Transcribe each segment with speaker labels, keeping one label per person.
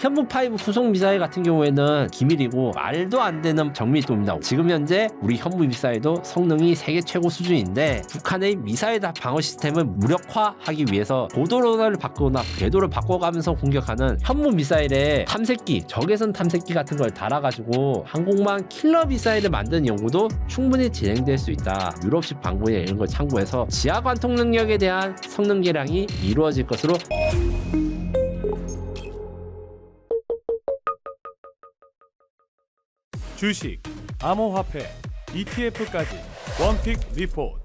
Speaker 1: 현무5 후속 미사일 같은 경우에는 기밀이고 말도 안 되는 정밀도입니다. 지금 현재 우리 현무 미사일도 성능이 세계 최고 수준인데 북한의 미사일 방어 시스템을 무력화하기 위해서 고도로를 바꾸거나 궤도를 바꿔가면서 공격하는 현무 미사일에 탐색기, 적외선 탐색기 같은 걸 달아가지고 항공모함 킬러 미사일을 만드는 연구도 충분히 진행될 수 있다. 유럽식 방공에 이런 걸 참고해서 지하 관통 능력에 대한 성능 개량이 이루어질 것으로.
Speaker 2: 주식, 암호화폐, ETF까지 원픽 리포트.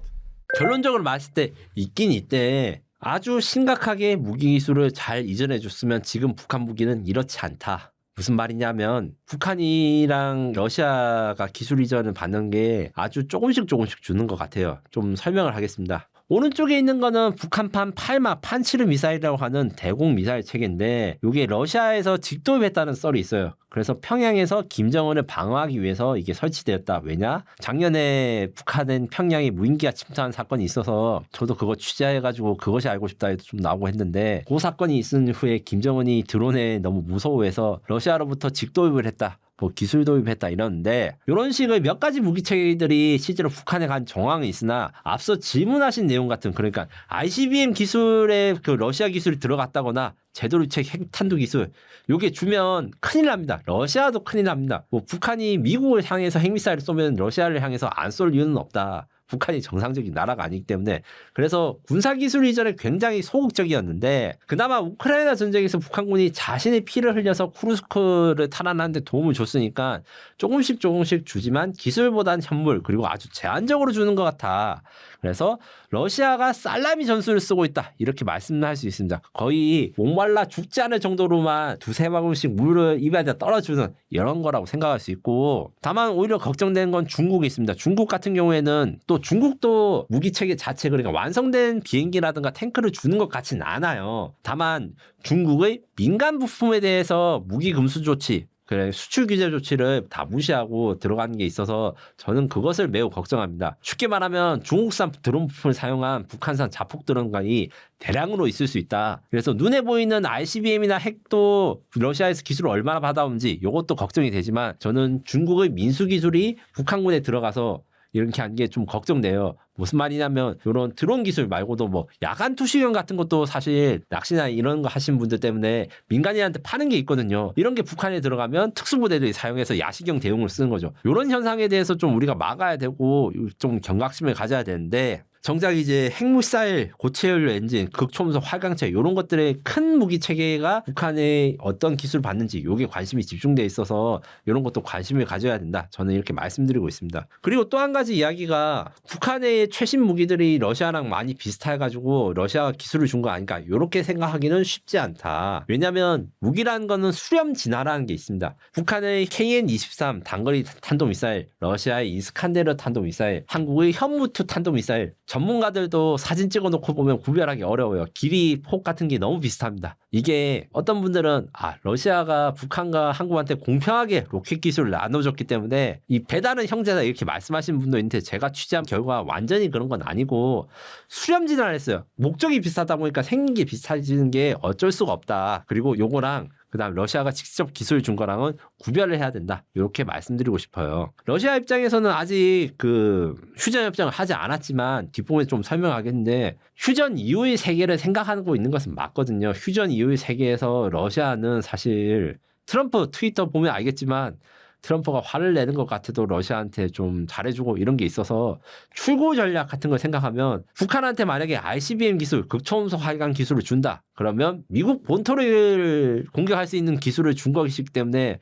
Speaker 1: 결론적으로 봤을 때 있긴 있대. 아주 심각하게 무기 기술을 잘 이전해 줬으면 지금 북한 무기는 이렇지 않다. 무슨 말이냐면 북한이랑 러시아가 기술 이전을 받는 게 아주 조금씩 주는 것 같아요. 좀 설명을 하겠습니다. 오른쪽에 있는 거는 북한판 팔마 판치르 미사일이라고 하는 대공 미사일 체계인데 이게 러시아에서 직도입했다는 썰이 있어요. 그래서 평양에서 김정은을 방어하기 위해서 이게 설치되었다. 왜냐? 작년에 북한은 평양에 무인기가 침투한 사건이 있어서 저도 그거 취재해가지고 그것이 알고 싶다 해도 좀 나오고 했는데 그 사건이 있은 후에 김정은이 드론에 너무 무서워해서 러시아로부터 직도입을 했다. 뭐 기술 도입했다 이러는데 이런 식의 몇 가지 무기체계들이 실제로 북한에 간 정황은 있으나 앞서 질문하신 내용 같은 그러니까 ICBM 기술에 그 러시아 기술이 들어갔다거나 제도류책 핵탄두 기술 요게 주면 큰일 납니다. 러시아도 큰일 납니다. 뭐 북한이 미국을 향해서 핵미사일을 쏘면 러시아를 향해서 안 쏠 이유는 없다. 북한이 정상적인 나라가 아니기 때문에 그래서 군사기술 이전에 굉장히 소극적이었는데 그나마 우크라이나 전쟁에서 북한군이 자신의 피를 흘려서 쿠르스크를 탈환하는 데 도움을 줬으니까 조금씩 주지만 기술보단 현물 그리고 아주 제한적으로 주는 것 같아. 그래서 러시아가 살라미 전술을 쓰고 있다 이렇게 말씀할 수 있습니다. 거의 목말라 죽지 않을 정도로만 두세 방울씩 물을 입에 떨어주는 이런 거라고 생각할 수 있고 다만 오히려 걱정되는 건 중국이 있습니다. 중국 같은 경우에는 또 중국도 무기체계 자체 그러니까 완성된 비행기라든가 탱크를 주는 것 같지는 않아요. 다만 중국의 민간 부품에 대해서 무기 금수 조치 그래 수출 규제 조치를 다 무시하고 들어가는 게 있어서 저는 그것을 매우 걱정합니다. 쉽게 말하면 중국산 드론 부품을 사용한 북한산 자폭 드론이 대량으로 있을 수 있다. 그래서 눈에 보이는 ICBM이나 핵도 러시아에서 기술을 얼마나 받아오는지 이것도 걱정이 되지만 저는 중국의 민수 기술이 북한군에 들어가서 이렇게 한 게 좀 걱정돼요. 무슨 말이냐면 이런 드론 기술 말고도 뭐 야간 투시경 같은 것도 사실 낚시나 이런 거 하신 분들 때문에 민간인한테 파는 게 있거든요. 이런 게 북한에 들어가면 특수부대들이 사용해서 야시경 대용을 쓰는 거죠. 이런 현상에 대해서 좀 우리가 막아야 되고 좀 경각심을 가져야 되는데 정작 이제 핵미사일, 고체연료 엔진, 극초음속 활강체 이런 것들의 큰 무기 체계가 북한의 어떤 기술을 받는지 요게 관심이 집중돼 있어서 이런 것도 관심을 가져야 된다. 저는 이렇게 말씀드리고 있습니다. 그리고 또 한 가지 이야기가 북한의 최신 무기들이 러시아랑 많이 비슷해가지고 러시아가 기술을 준 거 아닐까 이렇게 생각하기는 쉽지 않다. 왜냐하면 무기라는 거는 수렴 진화라는 게 있습니다. 북한의 KN-23 단거리 탄도미사일, 러시아의 이스칸데르 탄도미사일, 한국의 현무2 탄도미사일 전문가들도 사진 찍어놓고 보면 구별하기 어려워요. 길이, 폭 같은 게 너무 비슷합니다. 이게 어떤 분들은 러시아가 북한과 한국한테 공평하게 로켓 기술을 나눠줬기 때문에 이 배달은 형제다 이렇게 말씀하시는 분도 있는데 제가 취재한 결과 완전히 그런 건 아니고 수렴 진화를 했어요. 목적이 비슷하다 보니까 생긴 게 비슷해지는 게 어쩔 수가 없다. 그리고 요거랑 그다음 러시아가 직접 기술 준 거랑은 구별을 해야 된다. 이렇게 말씀드리고 싶어요. 러시아 입장에서는 아직 그 휴전 협정을 하지 않았지만 뒷부분에 좀 설명하겠는데 휴전 이후의 세계를 생각하고 있는 것은 맞거든요. 휴전 이후의 세계에서 러시아는 사실 트럼프 트위터 보면 알겠지만 트럼프가 화를 내는 것 같아도 러시아한테 좀 잘해주고 이런 게 있어서 출구 전략 같은 걸 생각하면 북한한테 만약에 ICBM 기술, 극초음속 활강 기술을 준다. 그러면 미국 본토를 공격할 수 있는 기술을 준 것이기 때문에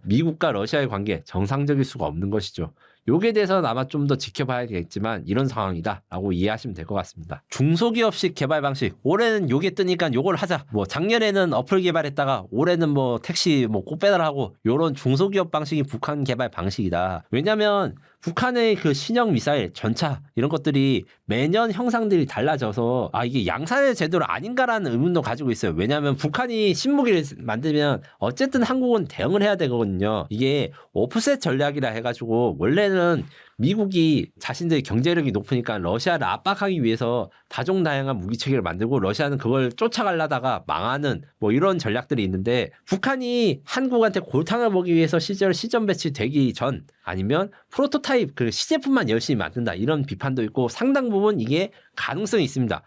Speaker 1: 미국과 러시아의 관계 정상적일 수가 없는 것이죠. 요게 대해서는 아마 좀 더 지켜봐야겠지만 이런 상황이다라고 이해하시면 될 것 같습니다. 중소기업식 개발 방식. 올해는 요게 뜨니까 요걸 하자. 뭐 작년에는 어플 개발했다가 올해는 뭐 택시 뭐 꽃배달하고 요런 중소기업 방식이 북한 개발 방식이다. 왜냐면 북한의 그 신형 미사일, 전차 이런 것들이 매년 형상들이 달라져서 이게 양산의 제도로 아닌가라는 의문도 가지고 있어요. 왜냐하면 북한이 신무기를 만들면 어쨌든 한국은 대응을 해야 되거든요. 이게 오프셋 전략이라 해가지고 원래는 미국이 자신들의 경제력이 높으니까 러시아를 압박하기 위해서 다종다양한 무기체계를 만들고 러시아는 그걸 쫓아가려다가 망하는 뭐 이런 전략들이 있는데 북한이 한국한테 골탕을 먹기 위해서 시전 배치되기 전 아니면 프로토타입 그 시제품만 열심히 만든다 이런 비판도 있고 상당 부분 이게 가능성이 있습니다.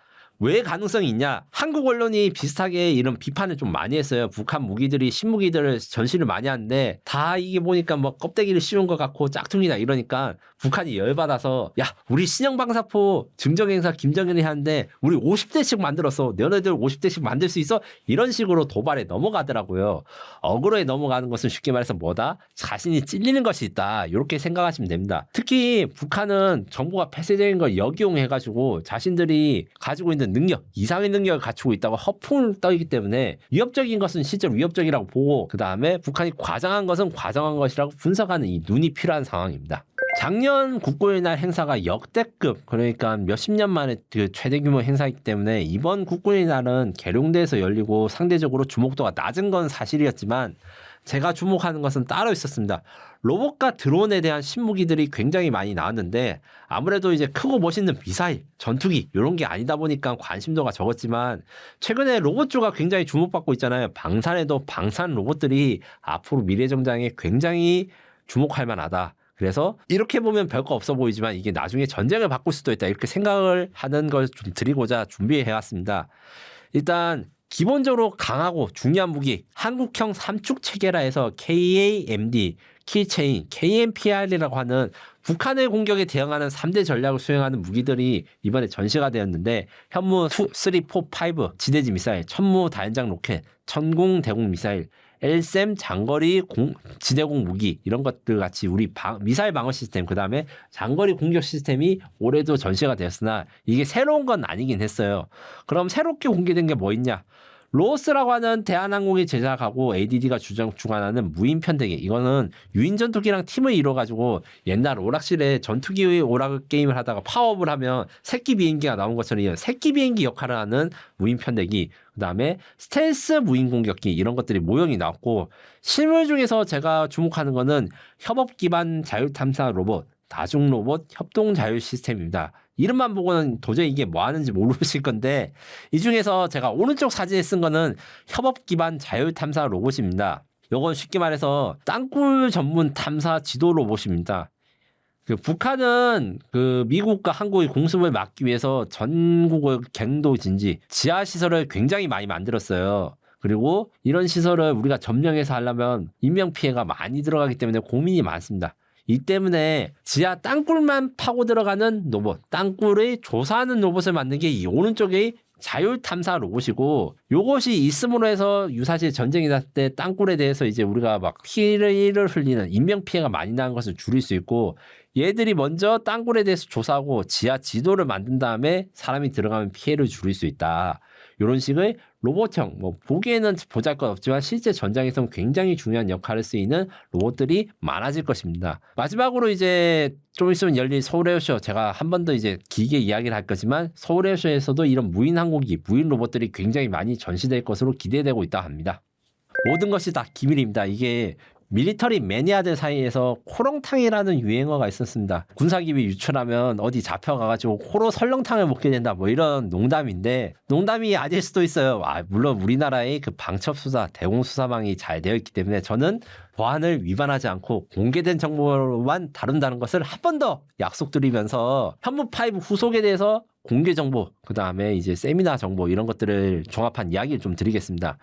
Speaker 1: 왜 가능성이 있냐? 한국 언론이 비슷하게 이런 비판을 좀 많이 했어요. 북한 무기들이 신무기들을 전시를 많이 하는데 다 이게 보니까 뭐 껍데기를 씌운 것 같고 짝퉁이다 이러니까 북한이 열받아서 야 우리 신형방사포 증정행사 김정은이 하는데 우리 50대씩 만들었어. 너네들 50대씩 만들 수 있어? 이런 식으로 도발에 넘어가더라고요. 어그로에 넘어가는 것은 쉽게 말해서 뭐다? 자신이 찔리는 것이 있다. 이렇게 생각하시면 됩니다. 특히 북한은 정부가 폐쇄적인 걸 역이용해가지고 자신들이 가지고 있는 능력, 이상의 능력을 갖추고 있다고 허풍을 떨기 때문에 위협적인 것은 실제로 위협적이라고 보고 그 다음에 북한이 과장한 것은 과장한 것이라고 분석하는 이 눈이 필요한 상황입니다. 작년 국군의 날 행사가 역대급 그러니까 몇십 년 만에 그 최대 규모 행사이기 때문에 이번 국군의 날은 계룡대에서 열리고 상대적으로 주목도가 낮은 건 사실이었지만 제가 주목하는 것은 따로 있었습니다. 로봇과 드론에 대한 신무기들이 굉장히 많이 나왔는데 아무래도 이제 크고 멋있는 미사일, 전투기 이런 게 아니다 보니까 관심도가 적었지만 최근에 로봇주가 굉장히 주목받고 있잖아요. 방산에도 방산 로봇들이 앞으로 미래정장에 굉장히 주목할 만하다. 그래서 이렇게 보면 별거 없어 보이지만 이게 나중에 전쟁을 바꿀 수도 있다. 이렇게 생각을 하는 걸 좀 드리고자 준비해왔습니다. 일단 기본적으로 강하고 중요한 무기 한국형 삼축 체계라 해서 KAMD, 킬체인, KMPR이라고 하는 북한의 공격에 대응하는 3대 전략을 수행하는 무기들이 이번에 전시가 되었는데 현무 2, 3, 4, 5 지대지 미사일, 천무 다연장 로켓, 천공 대공 미사일, LSAM 장거리 지대공 무기 이런 것들 같이 우리 미사일 방어 시스템 그다음에 장거리 공격 시스템이 올해도 전시가 되었으나 이게 새로운 건 아니긴 했어요. 그럼 새롭게 공개된 게 뭐 있냐? 로스라고 하는 대한항공이 제작하고 ADD가 주관하는 무인 편대기. 이거는 유인 전투기랑 팀을 이뤄가지고 옛날 오락실에 전투기 오락 게임을 하다가 파업을 하면 새끼 비행기가 나온 것처럼 이런 새끼 비행기 역할을 하는 무인 편대기. 그다음에 스텔스 무인 공격기 이런 것들이 모형이 나왔고 실물 중에서 제가 주목하는 거는 협업 기반 자율 탐사 로봇, 다중 로봇 협동 자율 시스템입니다. 이름만 보고는 도저히 이게 뭐 하는지 모르실 건데 이 중에서 제가 오른쪽 사진에 쓴 거는 협업 기반 자율 탐사 로봇입니다. 이건 쉽게 말해서 땅굴 전문 탐사 지도 로봇입니다. 그 북한은 그 미국과 한국의 공습을 막기 위해서 전국의 갱도 진지, 지하 시설을 굉장히 많이 만들었어요. 그리고 이런 시설을 우리가 점령해서 하려면 인명 피해가 많이 들어가기 때문에 고민이 많습니다. 이 때문에 지하 땅굴만 파고 들어가는 로봇, 땅굴을 조사하는 로봇을 만든 게 이 오른쪽의 자율 탐사 로봇이고 요것이 있음으로 해서 유사시 전쟁이 났을 때 땅굴에 대해서 이제 우리가 막 피를 흘리는 인명 피해가 많이 나는 것을 줄일 수 있고 얘들이 먼저 땅굴에 대해서 조사하고 지하 지도를 만든 다음에 사람이 들어가면 피해를 줄일 수 있다. 이런 식의 로봇형, 뭐 보기에는 보잘것없지만 실제 전장에서는 굉장히 중요한 역할을 쓰이는 로봇들이 많아질 것입니다. 마지막으로 이제 좀 있으면 열릴 서울 에어쇼 제가 한 번 더 이제 길게 이야기를 할 거지만 서울 에어쇼에서도 이런 무인 항공기, 무인 로봇들이 굉장히 많이 전시될 것으로 기대되고 있다 합니다. 모든 것이 다 기밀입니다. 이게 밀리터리 매니아들 사이에서 코렁탕이라는 유행어가 있었습니다. 군사기밀 유출하면 어디 잡혀가가지고 코로 설렁탕을 먹게 된다 뭐 이런 농담인데 농담이 아닐 수도 있어요. 물론 우리나라의 그 방첩수사, 대공수사망이 잘 되어 있기 때문에 저는 보안을 위반하지 않고 공개된 정보만 다룬다는 것을 한 번 더 약속드리면서 현무5 후속에 대해서 공개 정보, 그 다음에 이제 세미나 정보 이런 것들을 종합한 이야기를 좀 드리겠습니다.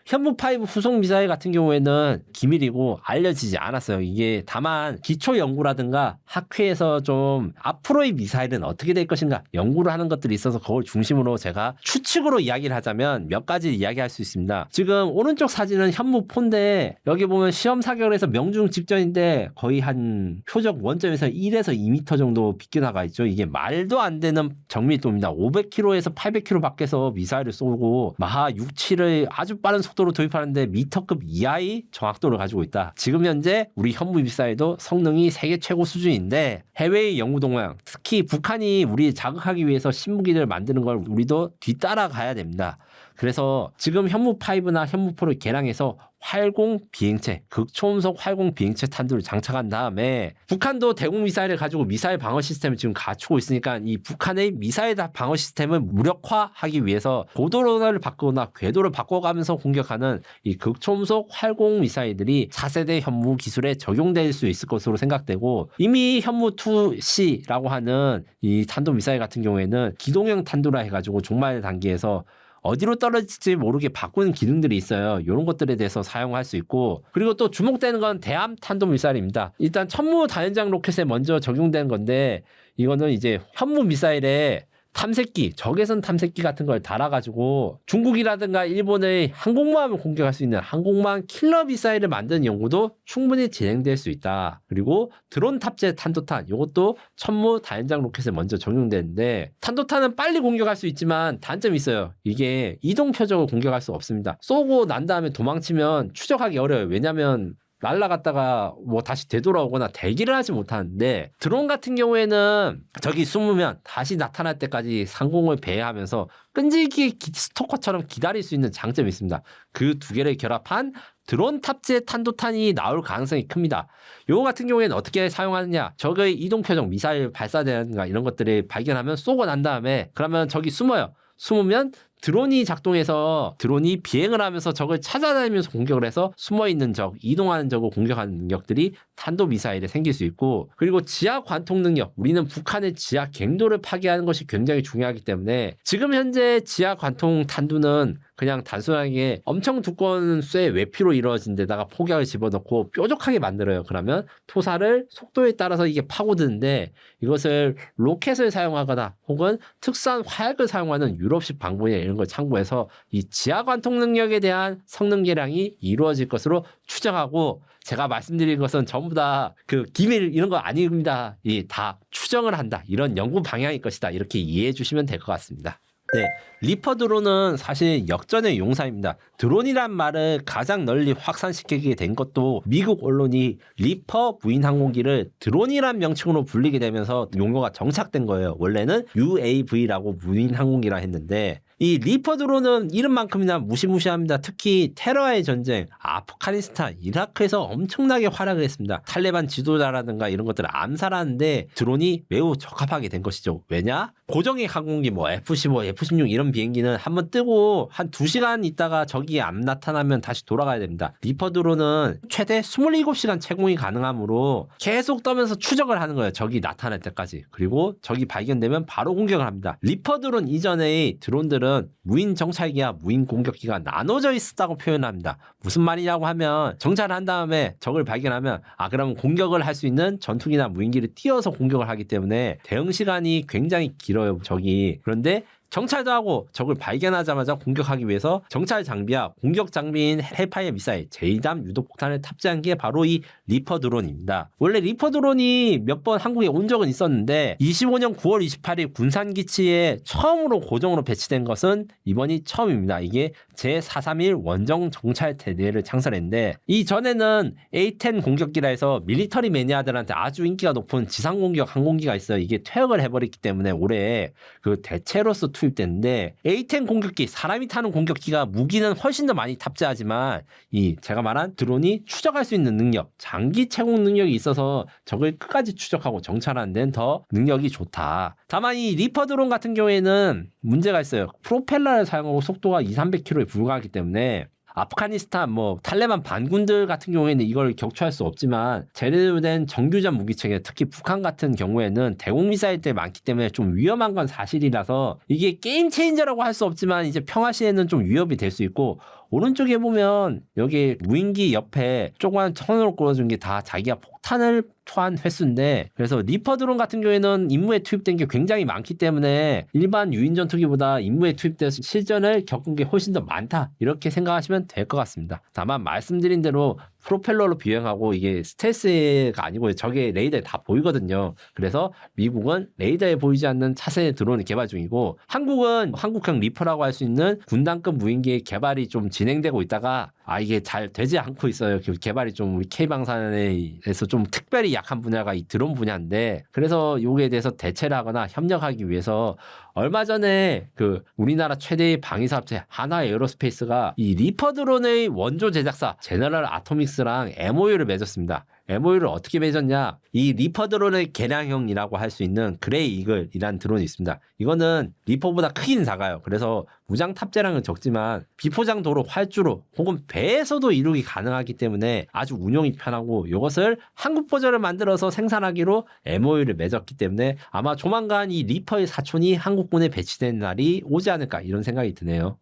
Speaker 1: 현무5 후속 미사일 같은 경우에는 기밀이고 알려지지 않았어요. 이게 다만 기초 연구라든가 학회에서 좀 앞으로의 미사일은 어떻게 될 것인가 연구를 하는 것들이 있어서 그걸 중심으로 제가 추측으로 이야기를 하자면 몇 가지 이야기할 수 있습니다. 지금 오른쪽 사진은 현무4인데 여기 보면 시험 사격을 해서 명중 직전인데 거의 한 표적 원점에서 1에서 2m 정도 비껴나가 있죠. 이게 말도 안 되는 정밀도입니다. 500km에서 800km 밖에서 미사일을 쏘고 마하 6, 7을 아주 빠른 속도로 도입하는데 미터급 이하의 정확도를 가지고 있다. 지금 현재 우리 현무 미사일도 성능이 세계 최고 수준인데 해외의 연구 동향, 특히 북한이 우리 자극하기 위해서 신무기를 만드는 걸 우리도 뒤따라가야 됩니다. 그래서 지금 현무5나 현무4를 개량해서 활공 비행체, 극초음속 활공 비행체 탄두를 장착한 다음에 북한도 대공 미사일을 가지고 미사일 방어 시스템을 지금 갖추고 있으니까 이 북한의 미사일 방어 시스템을 무력화하기 위해서 고도로를 바꾸거나 궤도를 바꿔가면서 공격하는 이 극초음속 활공 미사일들이 4세대 현무 기술에 적용될 수 있을 것으로 생각되고 이미 현무2C라고 하는 이 탄도미사일 같은 경우에는 기동형 탄두라 해가지고 종말 단계에서 어디로 떨어질지 모르게 바꾸는 기능들이 있어요. 이런 것들에 대해서 사용할 수 있고 그리고 또 주목되는 건 대함 탄도미사일입니다. 일단 천무 다연장 로켓에 먼저 적용되는 건데 이거는 이제 현무 미사일에 탐색기, 적외선 탐색기 같은 걸 달아가지고 중국이라든가 일본의 항공모함을 공격할 수 있는 항공모함 킬러 미사일을 만드는 연구도 충분히 진행될 수 있다. 그리고 드론 탑재 탄도탄, 이것도 천무 다연장 로켓에 먼저 적용되는데 탄도탄은 빨리 공격할 수 있지만 단점이 있어요. 이게 이동 표적을 공격할 수 없습니다. 쏘고 난 다음에 도망치면 추적하기 어려워요. 왜냐하면 날아갔다가 뭐 다시 되돌아오거나 대기를 하지 못하는데 드론 같은 경우에는 적이 숨으면 다시 나타날 때까지 상공을 배회하면서 끈질기게 스토커처럼 기다릴 수 있는 장점이 있습니다. 그 두 개를 결합한 드론 탑재 탄도탄이 나올 가능성이 큽니다. 요거 같은 경우에는 어떻게 사용하느냐? 적의 이동 표적, 미사일 발사대가 이런 것들을 발견하면 쏘고 난 다음에 그러면 적이 숨어요. 숨으면 드론이 작동해서 드론이 비행을 하면서 적을 찾아다니면서 공격을 해서 숨어있는 적, 이동하는 적을 공격하는 능력들이 탄도미사일에 생길 수 있고 그리고 지하 관통 능력, 우리는 북한의 지하 갱도를 파괴하는 것이 굉장히 중요하기 때문에 지금 현재 지하 관통 탄두는 그냥 단순하게 엄청 두꺼운 쇠 외피로 이루어진 데다가 폭약을 집어넣고 뾰족하게 만들어요. 그러면 토사를 속도에 따라서 이게 파고드는데 이것을 로켓을 사용하거나 혹은 특수한 화약을 사용하는 유럽식 방법이나 이런 걸 참고해서 이 지하 관통 능력에 대한 성능 개량이 이루어질 것으로 추정하고 제가 말씀드린 것은 전부 다 그 기밀 이런 거 아닙니다. 이 다 추정을 한다. 이런 연구 방향일 것이다. 이렇게 이해해 주시면 될 것 같습니다. 네, 리퍼 드론은 사실 역전의 용사입니다. 드론이란 말을 가장 널리 확산시키게 된 것도 미국 언론이 리퍼 무인 항공기를 드론이란 명칭으로 불리게 되면서 용어가 정착된 거예요. 원래는 UAV라고 무인 항공기라 했는데 이 리퍼 드론은 이름만큼이나 무시무시합니다. 특히 테러와의 전쟁, 아프가니스탄, 이라크에서 엄청나게 활약을 했습니다. 탈레반 지도자라든가 이런 것들을 암살하는데 드론이 매우 적합하게 된 것이죠. 왜냐? 고정의 항공기 뭐 F-15, F-16 이런 비행기는 한번 뜨고 한 2시간 있다가 적이 안 나타나면 다시 돌아가야 됩니다. 리퍼 드론은 최대 27시간 채공이 가능하므로 계속 떠면서 추적을 하는 거예요. 적이 나타날 때까지. 그리고 적이 발견되면 바로 공격을 합니다. 리퍼 드론 이전의 드론들은 무인 정찰기와 무인 공격기가 나눠져 있었다고 표현합니다. 무슨 말이냐고 하면 정찰을 한 다음에 적을 발견하면 그러면 공격을 할 수 있는 전투기나 무인기를 띄워서 공격을 하기 때문에 대응 시간이 굉장히 길어요. 적이. 그런데 정찰도 하고 적을 발견하자마자 공격하기 위해서 정찰 장비와 공격 장비인 헬파이어 미사일, 제이담 유도폭탄을 탑재한 게 바로 이 리퍼 드론입니다. 원래 리퍼 드론이 몇 번 한국에 온 적은 있었는데 25년 9월 28일 군산기지에 처음으로 고정으로 배치된 것은 이번이 처음입니다. 이게 제431 원정 정찰대대를 창설했는데 이전에는 A-10 공격기라 해서 밀리터리 매니아들한테 아주 인기가 높은 지상공격 항공기가 있어요. 이게 퇴역을 해버렸기 때문에 올해 그 대체로서 투입됐는데 A-10 공격기, 사람이 타는 공격기가 무기는 훨씬 더 많이 탑재하지만 이 제가 말한 드론이 추적할 수 있는 능력, 장기 채공 능력이 있어서 적을 끝까지 추적하고 정찰하는 데는 더 능력이 좋다. 다만 이 리퍼 드론 같은 경우에는 문제가 있어요. 프로펠러를 사용하고 속도가 200-300km에 불과하기 때문에 아프가니스탄 뭐 탈레반 반군들 같은 경우에는 이걸 격추할 수 없지만 제대로 된 정규전 무기체계, 특히 북한 같은 경우에는 대공 미사일들이 많기 때문에 좀 위험한 건 사실이라서 이게 게임 체인저라고 할 수 없지만 이제 평화 시에는 좀 위협이 될 수 있고 오른쪽에 보면 여기 무인기 옆에 조그만 천으로 꾸어준 게 다 자기가 폭탄을 투한 횟수인데 그래서 리퍼 드론 같은 경우에는 임무에 투입된 게 굉장히 많기 때문에 일반 유인 전투기보다 임무에 투입돼서 실전을 겪은 게 훨씬 더 많다 이렇게 생각하시면 될 것 같습니다. 다만 말씀드린 대로 프로펠러로 비행하고 이게 스텔스가 아니고 적의 레이더에 다 보이거든요. 그래서 미국은 레이더에 보이지 않는 차세대 드론을 개발 중이고 한국은 한국형 리퍼라고 할 수 있는 군단급 무인기의 개발이 좀 진행되고 있다가 이게 잘 되지 않고 있어요. 개발이 좀 우리 K방산에서 좀 특별히 약한 분야가 이 드론 분야인데 그래서 여기에 대해서 대체를 하거나 협력하기 위해서 얼마 전에 그 우리나라 최대의 방위사업체 하나 에어로스페이스가 이 리퍼 드론의 원조 제작사 제너럴 아토믹스랑 MOU를 맺었습니다. MOU를 어떻게 맺었냐? 이 리퍼 드론의 개량형이라고 할 수 있는 그레이 이글이라는 드론이 있습니다. 이거는 리퍼보다 크긴 작아요. 그래서 무장 탑재량은 적지만 비포장 도로 활주로 혹은 배에서도 이륙이 가능하기 때문에 아주 운용이 편하고 이것을 한국 버전을 만들어서 생산하기로 MOU를 맺었기 때문에 아마 조만간 이 리퍼의 사촌이 한국군에 배치된 날이 오지 않을까 이런 생각이 드네요.